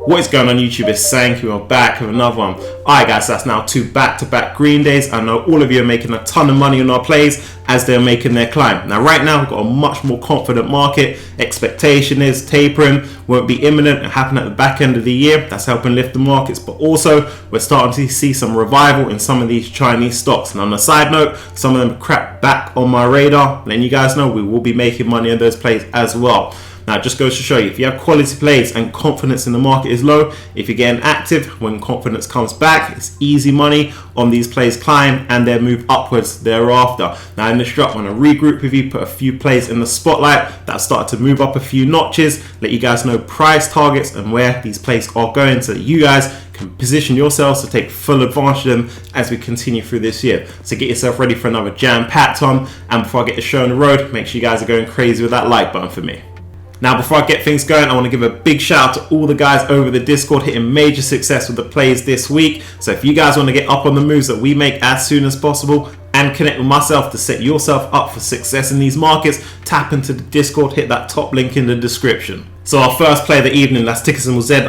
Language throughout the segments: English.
What is going on YouTube? It's Sanky. We're back with another one. Alright guys, that's now 2 back-to-back green days. I know all of you are making a ton of money on our plays as they're making their climb. Now right now we've got a much more confident market. Expectation is tapering won't be imminent and happen at the back end of the year. That's helping lift the markets, but also we're starting to see some revival in some of these Chinese stocks. And on a side note, some of them crap back on my radar, letting you guys know we will be making money on those plays as well. Now it just goes to show you, if you have quality plays and confidence in the market is low, if you're getting active when confidence comes back, it's easy money on these plays climb and then move upwards thereafter. Now in this drop, I'm going to regroup with you, put a few plays in the spotlight that started to move up a few notches, let you guys know price targets and where these plays are going so that you guys can position yourselves to take full advantage of them as we continue through this year. So get yourself ready for another jam-packed one, and before I get the show on the road, make sure you guys are going crazy with that like button for me. Now before I get things going, I want to give a big shout out to all the guys over the Discord hitting major success with the plays this week. So if you guys want to get up on the moves that we make as soon as possible and connect with myself to set yourself up for success in these markets, tap into the Discord, hit that top link in the description. So our first play of the evening, that's ticker symbol ZIM,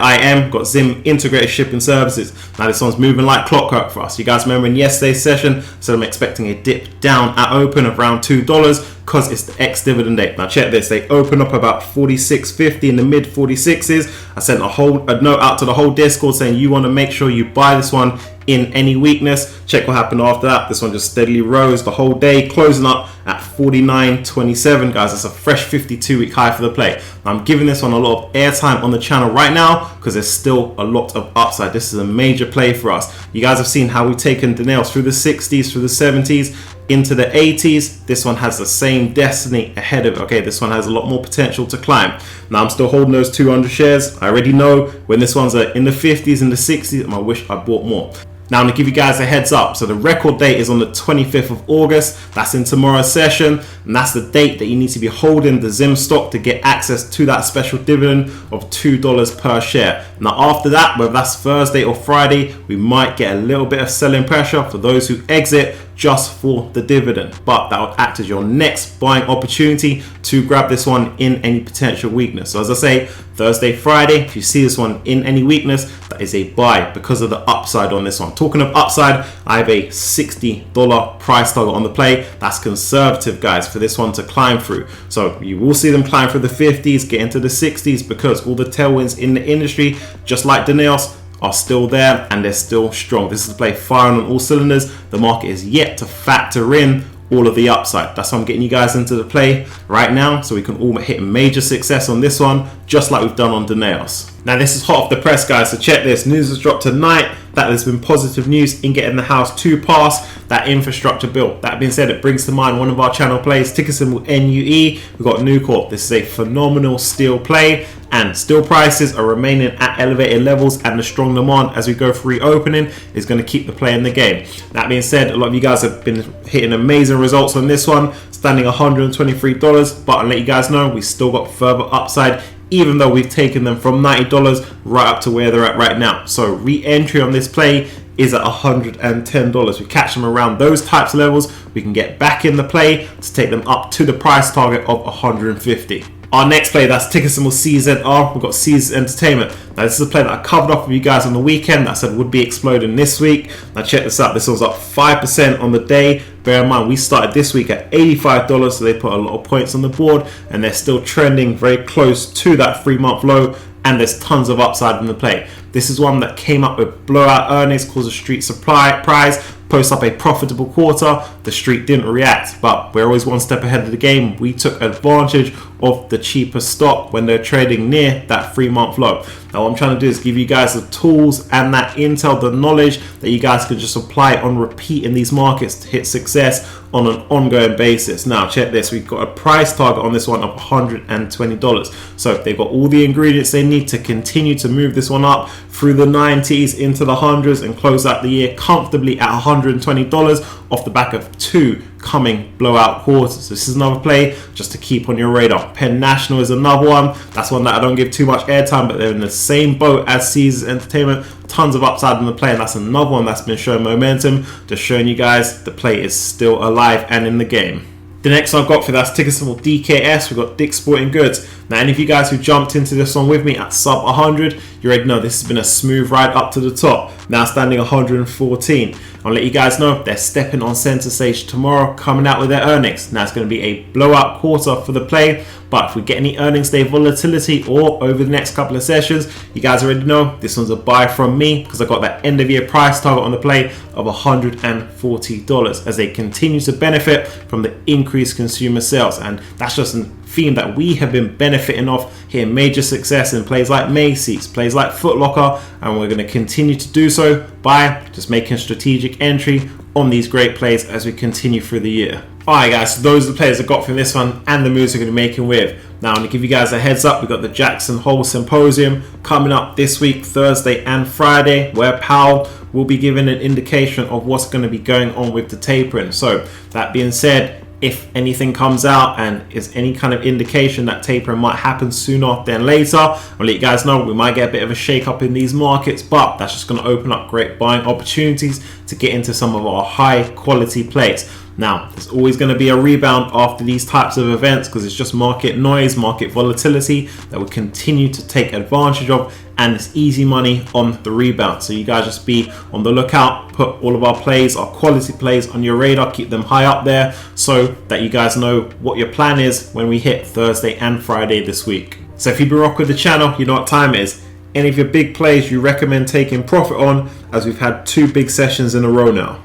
got Zim Integrated Shipping Services. Now this one's moving like clockwork for us. You guys remember in yesterday's session, so I'm expecting a dip down at open of around $2 because it's the ex-dividend date. Now check this, they open up about 46.50 in the mid 46s. I sent a note out to the whole Discord saying you want to make sure you buy this one in any weakness. Check what happened after that. This one just steadily rose the whole day, closing up at 49.27. Guys, that's a fresh 52-week high for the play. I'm giving this one a lot of airtime on the channel right now because there's still a lot of upside. This is a major play for us. You guys have seen how we've taken Detonate through the 60s, through the 70s, into the 80s. This one has the same destiny ahead of it. Okay, this one has a lot more potential to climb. Now I'm still holding those 200 shares. I already know when this one's in the 50s and the 60s, I wish I bought more. Now I'm going to give you guys a heads up. So the record date is on the 25th of August. That's in tomorrow's session. And that's the date that you need to be holding the Zim stock to get access to that special dividend of $2 per share. Now after that, whether that's Thursday or Friday, we might get a little bit of selling pressure for those who exit just for the dividend. But that would act as your next buying opportunity to grab this one in any potential weakness. So as I say, Thursday, Friday, if you see this one in any weakness, that is a buy because of the upside on this one. Talking of upside, I have a $60 price target on the play. That's conservative, guys, for this one to climb through. So you will see them climb through the 50s, get into the 60s because all the tailwinds in the industry, just like Detonate, are still there and they're still strong. This is the play firing on all cylinders. The market is yet to factor in all of the upside. That's why I'm getting you guys into the play right now so we can all hit major success on this one, just like we've done on Detonate. Now this is hot off the press, guys, so check this. News has dropped tonight that there's been positive news in getting the House to pass that infrastructure bill. That being said, it brings to mind one of our channel plays, ticker symbol NUE. We've got Nucorp. This is a phenomenal steel play, and steel prices are remaining at elevated levels, and the strong demand as we go for reopening is going to keep the play in the game. That being said, a lot of you guys have been hitting amazing results on this one, standing $123, but I'll let you guys know we still got further upside, even though we've taken them from $90 right up to where they're at right now. So re-entry on this play is at $110. We catch them around those types of levels, we can get back in the play to take them up to the price target of $150. Our next play, that's ticker symbol CZR. We've got Caesars Entertainment. Now this is a play that I covered off with you guys on the weekend that I said would be exploding this week. Now check this out. This one's up 5% on the day. Bear in mind, we started this week at $85, so they put a lot of points on the board, and they're still trending very close to that 3-month low, and there's tons of upside in the play. This is one that came up with blowout earnings, caused a street surprise, post up a profitable quarter. The street didn't react, but we're always one step ahead of the game. We took advantage of the cheaper stock when they're trading near that 3-month low. Now what I'm trying to do is give you guys the tools and that intel, the knowledge that you guys can just apply on repeat in these markets to hit success on an ongoing basis. Now check this, we've got a price target on this one of $120. So they've got all the ingredients they need to continue to move this one up through the 90s into the hundreds and close out the year comfortably at $120 off the back of 2 coming blowout quarters. This is another play just to keep on your radar. Penn National is another one. That's one that I don't give too much airtime, but they're in the same boat as Caesars Entertainment. Tons of upside in the play, and that's another one that's been showing momentum, just showing you guys the play is still alive and in the game. The next I've got for that's ticker symbol DKS. We've got Dick's Sporting Goods. Now, any of you guys who jumped into this one with me at sub 100, you already know this has been a smooth ride up to the top. Now standing 114. I'll let you guys know they're stepping on center stage tomorrow, coming out with their earnings. Now it's going to be a blowout quarter for the play, but if we get any earnings day volatility or over the next couple of sessions, you guys already know this one's a buy from me because I got that end of year price target on the play of $140 as they continue to benefit from the increased consumer sales, and that's just a theme that we have been benefiting off here. Major success in plays like Macy's, plays like Foot Locker, and we're going to continue to do so by just making strategic entry on these great plays as we continue through the year. Alright guys, so those are the players I got from this one and the moves we're going to be making with. Now I'm going to give you guys a heads up, we've got the Jackson Hole Symposium coming up this week, Thursday and Friday, where Powell will be giving an indication of what's going to be going on with the tapering. So that being said, if anything comes out and is any kind of indication that tapering might happen sooner than later, I'll let you guys know we might get a bit of a shake up in these markets, but that's just going to open up great buying opportunities to get into some of our high quality plays. Now, there's always going to be a rebound after these types of events because it's just market noise, market volatility that we continue to take advantage of, and it's easy money on the rebound. So you guys just be on the lookout, put all of our plays, our quality plays on your radar, keep them high up there so that you guys know what your plan is when we hit Thursday and Friday this week. So if you've been rocking with the channel, you know what time it is. Any of your big plays you recommend taking profit on, as we've had 2 big sessions in a row now.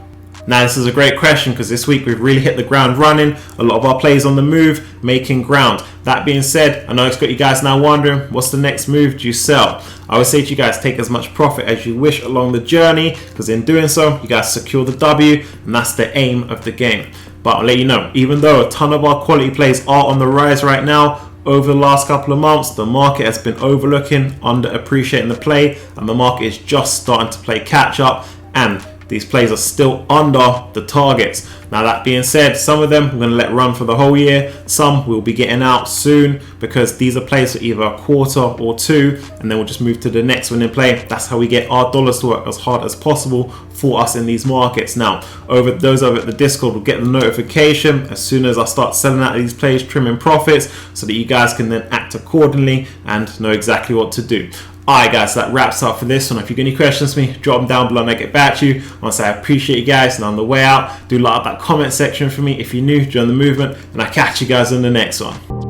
Now this is a great question because this week we've really hit the ground running. A lot of our plays on the move, making ground. That being said, I know it's got you guys now wondering, what's the next move do you sell? I always say to you guys, take as much profit as you wish along the journey, because in doing so, you guys secure the W, and that's the aim of the game. But I'll let you know, even though a ton of our quality plays are on the rise right now, over the last couple of months, the market has been overlooking, underappreciating the play, and the market is just starting to play catch up, and these plays are still under the targets. Now that being said, some of them we're going to let run for the whole year. Some we'll be getting out soon because these are plays for either a quarter or 2, and then we'll just move to the next one in play. That's how we get our dollars to work as hard as possible for us in these markets. Now, over those over at the Discord will get the notification as soon as I start selling out these plays, trimming profits, so that you guys can then act accordingly and know exactly what to do. Alright guys, so that wraps up for this one. If you've got any questions for me, drop them down below and I'll get back to you. I want to say I appreciate you guys, and on the way out, do like up that comment section for me if you're new, join the movement, and I'll catch you guys in the next one.